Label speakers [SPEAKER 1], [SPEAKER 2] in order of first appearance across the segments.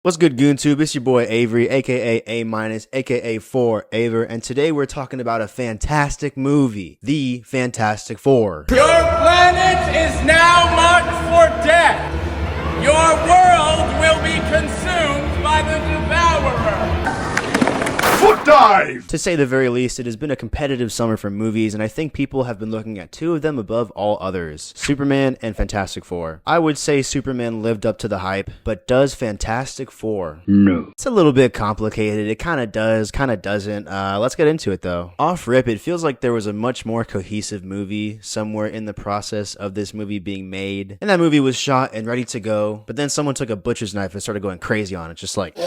[SPEAKER 1] What's good, GoonTube? It's your boy Avery, aka A-, aka 4Aver, and today we're talking about a fantastic movie, The Fantastic Four.
[SPEAKER 2] Your planet is now marked for death. Your world will be consumed by the Devourer.
[SPEAKER 3] Foot dive!
[SPEAKER 1] To say the very least, it has been a competitive summer for movies, and I think people have been looking at two of them above all others, Superman and Fantastic Four. I would say Superman lived up to the hype, but does Fantastic Four?
[SPEAKER 3] No.
[SPEAKER 1] It's a little bit complicated. It kind of does, kind of doesn't. Let's get into it though. Off rip, it feels like there was a much more cohesive movie somewhere in the process of this movie being made, and that movie was shot and ready to go, but then someone took a butcher's knife and started going crazy on it, just like...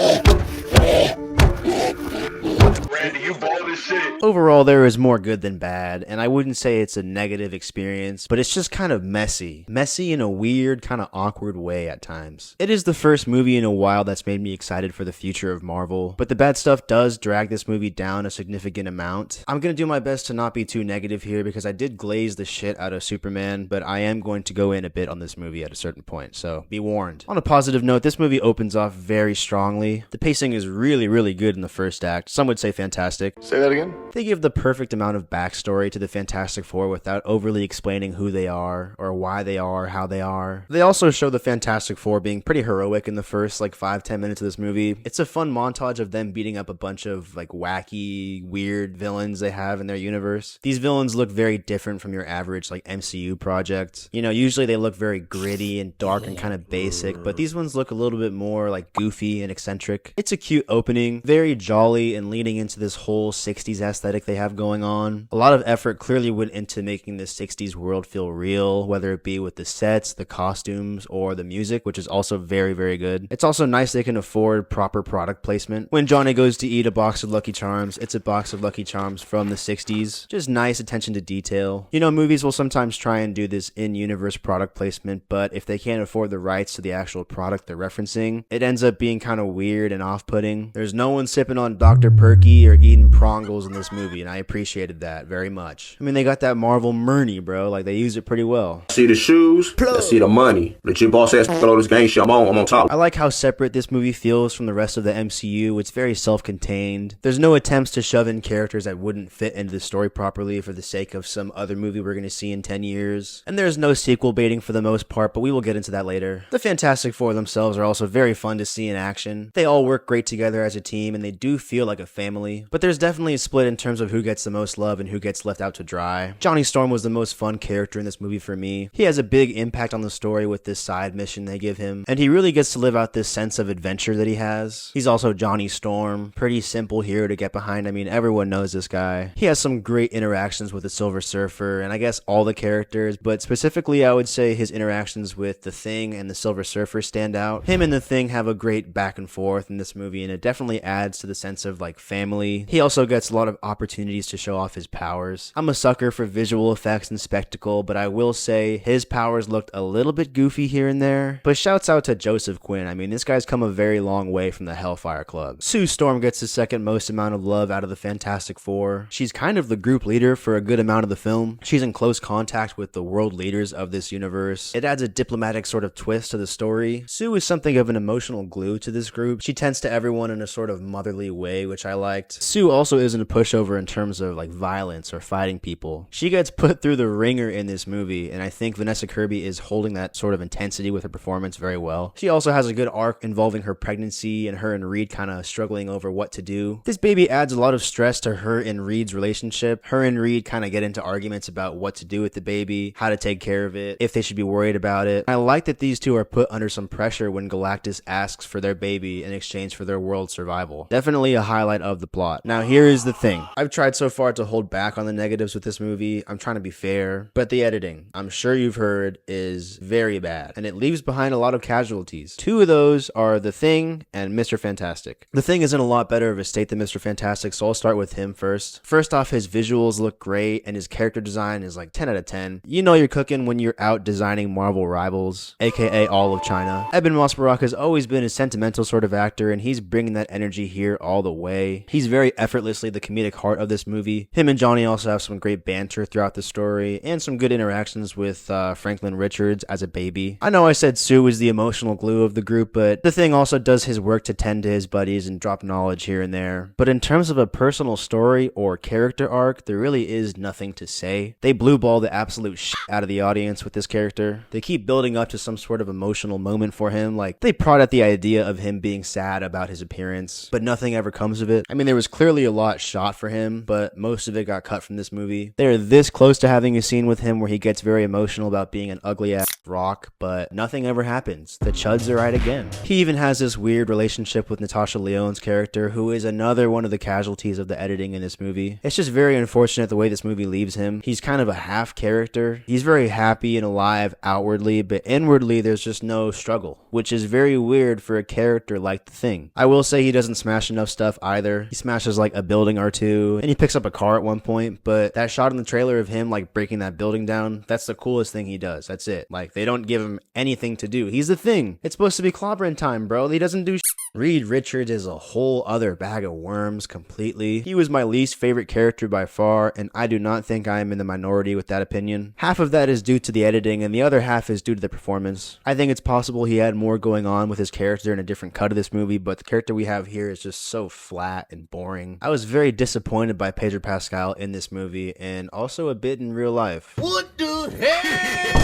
[SPEAKER 3] Randy, you bald as shit.
[SPEAKER 1] Overall, there is more good than bad, and I wouldn't say it's a negative experience, but it's just kind of messy. Messy in a weird, kind of awkward way at times. It is the first movie in a while that's made me excited for the future of Marvel, but the bad stuff does drag this movie down a significant amount. I'm gonna do my best to not be too negative here because I did glaze the shit out of Superman, but I am going to go in a bit on this movie at a certain point, so be warned. On a positive note, this movie opens off very strongly. The pacing is really good in the first act. Some would say fantastic.
[SPEAKER 3] Say that again?
[SPEAKER 1] They give the perfect amount of backstory to the Fantastic Four without overly explaining who they are, or why they are, how they are. They also show the Fantastic Four being pretty heroic in the first 5-10 minutes of this movie. It's a fun montage of them beating up a bunch of wacky, weird villains they have in their universe. These villains look very different from your average MCU project. You know, usually they look very gritty and dark and kind of basic, but these ones look a little bit more goofy and eccentric. It's a cute opening, very jolly and leading into this whole 60s aesthetic they have going on. A lot of effort clearly went into making the 60s world feel real, whether it be with the sets, the costumes, or the music, which is also very good. It's also nice they can afford proper product placement. When Johnny goes to eat a box of Lucky Charms, it's a box of Lucky Charms from the 60s. Just nice attention to detail. You know, movies will sometimes try and do this in-universe product placement, but if they can't afford the rights to the actual product they're referencing, it ends up being kind of weird and off-putting. There's no one sipping on Dr. Perky or eating prongles in this movie, and I appreciated that very much. I mean, they got that Marvel Murney, bro. They use it pretty well.
[SPEAKER 4] See the shoes, let's see the money. Let your boss ass throw this gang shit. I'm on top.
[SPEAKER 1] I like how separate this movie feels from the rest of the MCU. It's very self-contained. There's no attempts to shove in characters that wouldn't fit into the story properly for the sake of some other movie we're going to see in 10 years. And there's no sequel baiting for the most part, but we will get into that later. The Fantastic Four themselves are also very fun to see in action. They all work great together as a team, and they do feel like a family. But there's definitely a split in terms of who gets the most love and who gets left out to dry. Johnny Storm was the most fun character in this movie for me. He has a big impact on the story with this side mission they give him, and he really gets to live out this sense of adventure that he has. He's also Johnny Storm, pretty simple hero to get behind. I mean, everyone knows this guy. He has some great interactions with the Silver Surfer, and I guess all the characters, but specifically I would say his interactions with the Thing and the Silver Surfer stand out. Him and the Thing have a great back and forth in this movie, and it definitely adds to the sense of family. He also gets a lot of opportunities to show off his powers. I'm a sucker for visual effects and spectacle, but I will say his powers looked a little bit goofy here and there. But shouts out to Joseph Quinn. I mean, this guy's come a very long way from the Hellfire Club. Sue Storm gets the second most amount of love out of the Fantastic Four. She's kind of the group leader for a good amount of the film. She's in close contact with the world leaders of this universe. It adds a diplomatic sort of twist to the story. Sue is something of an emotional glue to this group. She tends to everyone in a sort of motherly way, which I liked. Sue also isn't a pushover in terms of violence or fighting people. She gets put through the ringer in this movie, and I think Vanessa Kirby is holding that sort of intensity with her performance very well. She also has a good arc involving her pregnancy and her and Reed kind of struggling over what to do. This baby adds a lot of stress to her and Reed's relationship. Her and Reed kind of get into arguments about what to do with the baby, how to take care of it, if they should be worried about it. I like that these two are put under some pressure when Galactus asks for their baby in exchange for their world's survival. Definitely a highlight of the plot. Now here is the thing. I've tried so far to hold back on the negatives with this movie. I'm trying to be fair, but the editing, I'm sure you've heard, is very bad, and it leaves behind a lot of casualties. Two of those are The Thing and Mr. Fantastic. The Thing is in a lot better of a state than Mr. Fantastic, so I'll start with him first. First off, his visuals look great, and his character design is 10 out of 10. You know you're cooking when you're out designing Marvel rivals, aka all of China. Eben Moss Barack has always been a sentimental sort of actor, and he's bringing that energy here all the way. He's very effortlessly the comedic heart of this movie. Him and Johnny also have some great banter throughout the story, and some good interactions with Franklin Richards as a baby. I know I said Sue is the emotional glue of the group, but the Thing also does his work to tend to his buddies and drop knowledge here and there. But in terms of a personal story or character arc, there really is nothing to say. They blue ball the absolute shit out of the audience with this character. They keep building up to some sort of emotional moment for him, like they prod at the idea of him being sad about his appearance, but nothing ever comes of it. I mean, there was clearly a lot shot for him, but most of it got cut from this movie. They're this close to having a scene with him where he gets very emotional about being an ugly ass rock, but nothing ever happens. The chuds are right again. He even has this weird relationship with Natasha Lyonne's character, who is another one of the casualties of the editing in this movie. It's just very unfortunate the way this movie leaves him. He's kind of a half character. He's very happy and alive outwardly, but inwardly there's just no struggle, which is very weird for a character like the Thing. I will say he doesn't smash enough stuff either. He smashes like a building or two, and he picks up a car at one point, but that shot in the trailer of him like breaking that building down, that's the coolest thing he does. That's it. Like, they don't give him anything to do. He's the Thing. It's supposed to be clobbering time, bro. He doesn't do shit. Reed Richards is a whole other bag of worms completely. He was my least favorite character by far, and I do not think I am in the minority with that opinion. Half of that is due to the editing, and the other half is due to the performance. I think it's possible he had more going on with his character in a different cut of this movie, but the character we have here is just so flat and boring. I was very disappointed by Pedro Pascal in this movie, and also a bit in real life.
[SPEAKER 5] What the hell?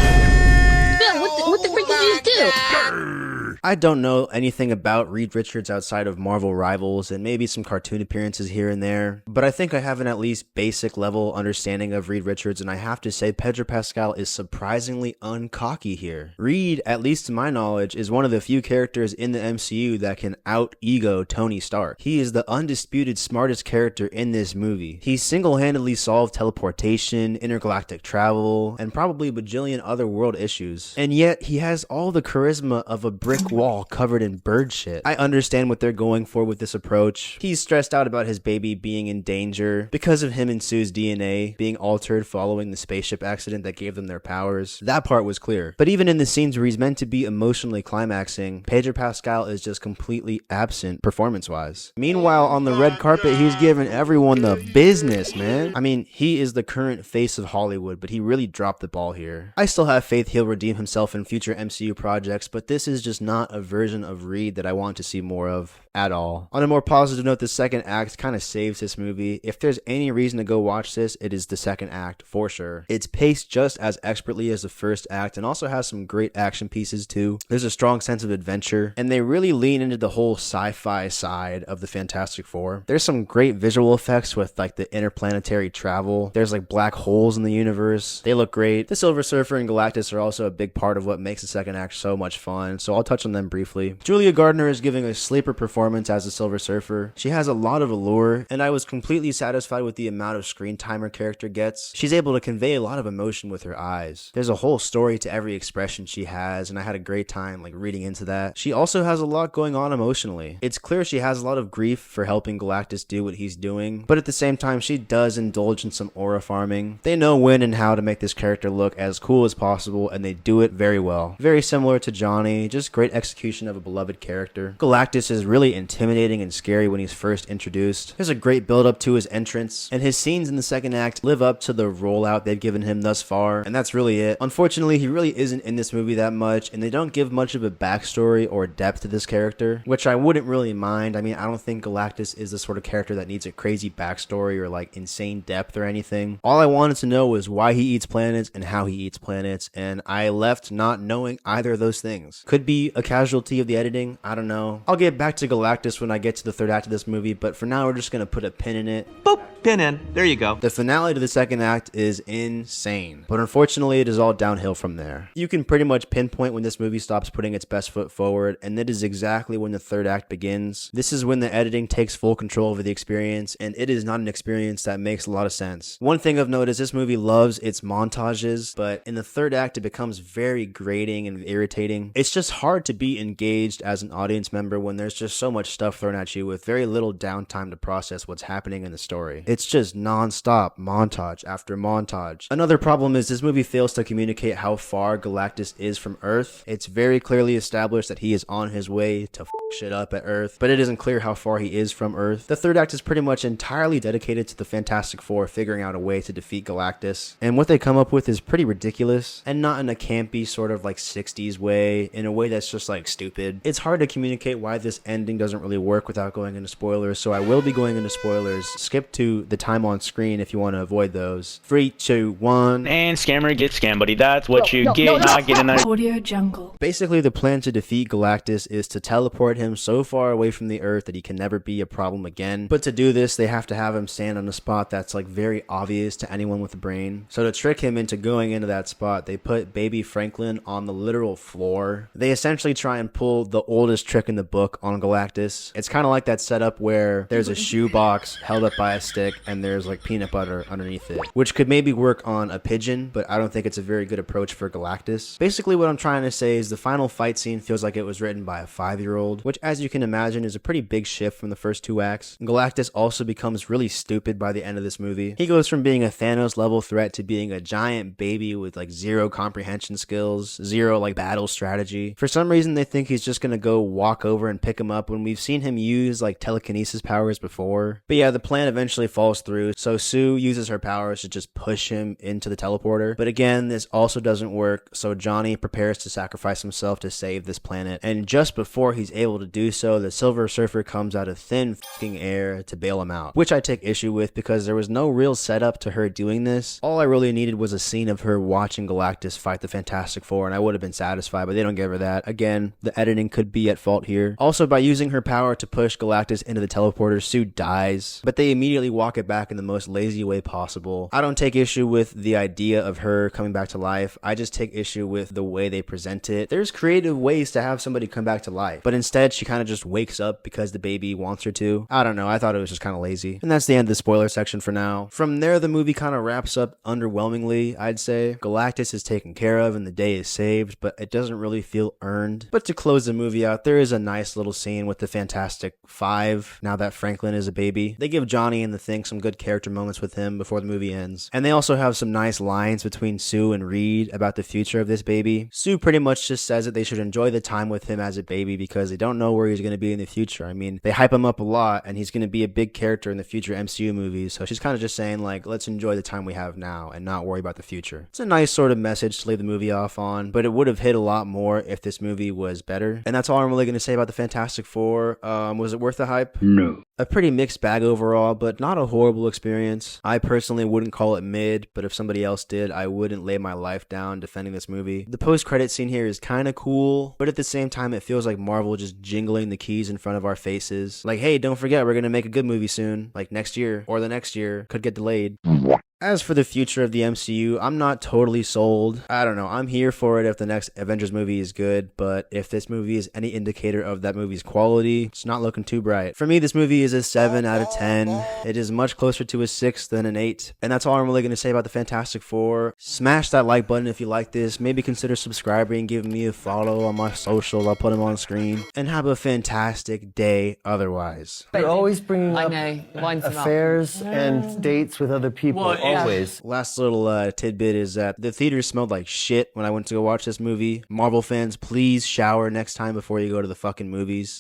[SPEAKER 5] Bill, what the freak did you do?
[SPEAKER 1] I don't know anything about Reed Richards outside of Marvel Rivals and maybe some cartoon appearances here and there, but I think I have an at least basic level understanding of Reed Richards, and I have to say Pedro Pascal is surprisingly uncocky here. Reed, at least to my knowledge, is one of the few characters in the MCU that can out-ego Tony Stark. He is the undisputed smartest character in this movie. He single-handedly solved teleportation, intergalactic travel, and probably a bajillion other world issues, and yet he has all the charisma of a brick wall covered in bird shit. I understand what they're going for with this approach. He's stressed out about his baby being in danger because of him and Sue's DNA being altered following the spaceship accident that gave them their powers. That part was clear. But even in the scenes where he's meant to be emotionally climaxing, Pedro Pascal is just completely absent performance-wise. Meanwhile, on the red carpet, he's giving everyone the business, man. I mean, he is the current face of Hollywood, but he really dropped the ball here. I still have faith he'll redeem himself in future MCU projects, but this is just not a version of Reed that I want to see more of at all. On a more positive note, the second act kind of saves this movie. If there's any reason to go watch this, it is the second act for sure. It's paced just as expertly as the first act and also has some great action pieces too. There's a strong sense of adventure, and they really lean into the whole sci-fi side of the Fantastic Four. There's some great visual effects with like the interplanetary travel. There's like black holes in the universe. They look great. The Silver Surfer and Galactus are also a big part of what makes the second act so much fun, so I'll touch on them briefly. Julia Gardner is giving a sleeper performance as the Silver Surfer. She has a lot of allure, and I was completely satisfied with the amount of screen time her character gets. She's able to convey a lot of emotion with her eyes. There's a whole story to every expression she has, and I had a great time like reading into that. She also has a lot going on emotionally. It's clear she has a lot of grief for helping Galactus do what he's doing, but at the same time she does indulge in some aura farming. They know when and how to make this character look as cool as possible, and they do it very well. Very similar to Johnny, just great execution of a beloved character. Galactus is really intimidating and scary when he's first introduced. There's a great build up to his entrance, and his scenes in the second act live up to the rollout they've given him thus far, and that's really it. Unfortunately, he really isn't in this movie that much, and they don't give much of a backstory or depth to this character, which I wouldn't really mind. I mean, I don't think Galactus is the sort of character that needs a crazy backstory or like insane depth or anything. All I wanted to know was why he eats planets and how he eats planets, and I left not knowing either of those things. Could be a casualty of the editing, I don't know. I'll get back to Galactus when I get to the third act of this movie, but for now we're just gonna put a pin in it.
[SPEAKER 6] Boop, pin in. There you go.
[SPEAKER 1] The finale to the second act is insane, but unfortunately it is all downhill from there. You can pretty much pinpoint when this movie stops putting its best foot forward, and that is exactly when the third act begins. This is when the editing takes full control over the experience, and it is not an experience that makes a lot of sense. One thing of note is this movie loves its montages, but in the third act it becomes very grating and irritating. It's just hard to be engaged as an audience member when there's just so much stuff thrown at you with very little downtime to process what's happening in the story. It's just non-stop montage after montage. Another problem is this movie fails to communicate how far Galactus is from Earth. It's very clearly established that he is on his way to shit up at Earth, but it isn't clear how far he is from Earth. The third act is pretty much entirely dedicated to the Fantastic Four figuring out a way to defeat Galactus, and what they come up with is pretty ridiculous, and not in a campy sort of like 60s way, in a way that's just like stupid. It's hard to communicate why this ending doesn't really work without going into spoilers, so I will be going into spoilers. Skip to the time on screen if you want to avoid those. 3, 2, 1.
[SPEAKER 7] And scammer gets scammed, buddy. That's what you get. Not getting that.
[SPEAKER 8] Audio Jungle.
[SPEAKER 1] Basically, the plan to defeat Galactus is to teleport him so far away from the Earth that he can never be a problem again. But to do this, they have to have him stand on a spot that's like very obvious to anyone with a brain. So to trick him into going into that spot, they put baby Franklin on the literal floor. They essentially try and pull the oldest trick in the book on Galactus. It's kind of like that setup where there's a shoebox held up by a stick and there's like peanut butter underneath it, which could maybe work on a pigeon, but I don't think it's a very good approach for Galactus. Basically, what I'm trying to say is the final fight scene feels like it was written by a 5-year-old, which as you can imagine is a pretty big shift from the first 2 acts. Galactus also becomes really stupid by the end of this movie. He goes from being a Thanos level threat to being a giant baby with like 0 comprehension skills, 0 like battle strategy. For some reason they think he's just gonna go walk over and pick him up when we've seen him use like telekinesis powers before. But yeah, the plan eventually falls through, so Sue uses her powers to just push him into the teleporter. But again, this also doesn't work, so Johnny prepares to sacrifice himself to save this planet, and just before he's able to do so, the Silver Surfer comes out of thin fucking air to bail him out, which I take issue with because there was no real setup to her doing this. All I really needed was a scene of her watching Galactus fight the Fantastic Four and I would have been satisfied, but they don't give her that. Again, the editing could be at fault here. Also, by using her power to push Galactus into the teleporter, Sue dies, but they immediately walk it back in the most lazy way possible. I don't take issue with the idea of her coming back to life, I just take issue with the way they present it. There's creative ways to have somebody come back to life, but instead she kind of just wakes up because the baby wants her to. I don't know, I thought it was just kind of lazy. And that's the end of the spoiler section for now. From there, the movie kind of wraps up underwhelmingly, I'd say. Galactus is taken care of and the day is saved, but it doesn't really feel earned. But to close the movie out, there is a nice little scene with the Fantastic Five, now that Franklin is a baby. They give Johnny and the Thing some good character moments with him before the movie ends. And they also have some nice lines between Sue and Reed about the future of this baby. Sue pretty much just says that they should enjoy the time with him as a baby because they don't know where he's going to be in the future. I mean, they hype him up a lot and he's going to be a big character in the future MCU movies, so she's kind of just saying like, let's enjoy the time we have now and not worry about the future. It's a nice sort of message to leave the movie off on, but it would have hit a lot more if this movie was better. And that's all I'm really going to say about the Fantastic Four. Was it worth the hype?
[SPEAKER 3] No.
[SPEAKER 1] A pretty mixed bag overall, but not a horrible experience. I personally wouldn't call it mid, but if somebody else did, I wouldn't lay my life down defending this movie. The post-credit scene here is kind of cool, but at the same time it feels like Marvel just jingling the keys in front of our faces. Like, hey, don't forget, we're gonna make a good movie soon, like next year, or the next year, could get delayed. As for the future of the MCU, I'm not totally sold. I don't know, I'm here for it if the next Avengers movie is good, but if this movie is any indicator of that movie's quality, it's not looking too bright. For me, this movie is a 7 out of 10. It is much closer to a 6 than an 8. And that's all I'm really going to say about the Fantastic Four. Smash that like button if you like this. Maybe consider subscribing, giving me a follow on my socials. I'll put them on screen. And have a fantastic day otherwise.
[SPEAKER 9] You're always bringing
[SPEAKER 10] I
[SPEAKER 9] up
[SPEAKER 10] know. Lines them up.
[SPEAKER 9] affairs and dates with other people.
[SPEAKER 10] Well, yeah.
[SPEAKER 9] Always.
[SPEAKER 1] Last little tidbit is that the theater smelled like shit when I went to go watch this movie. Marvel fans, please shower next time before you go to the fucking movies.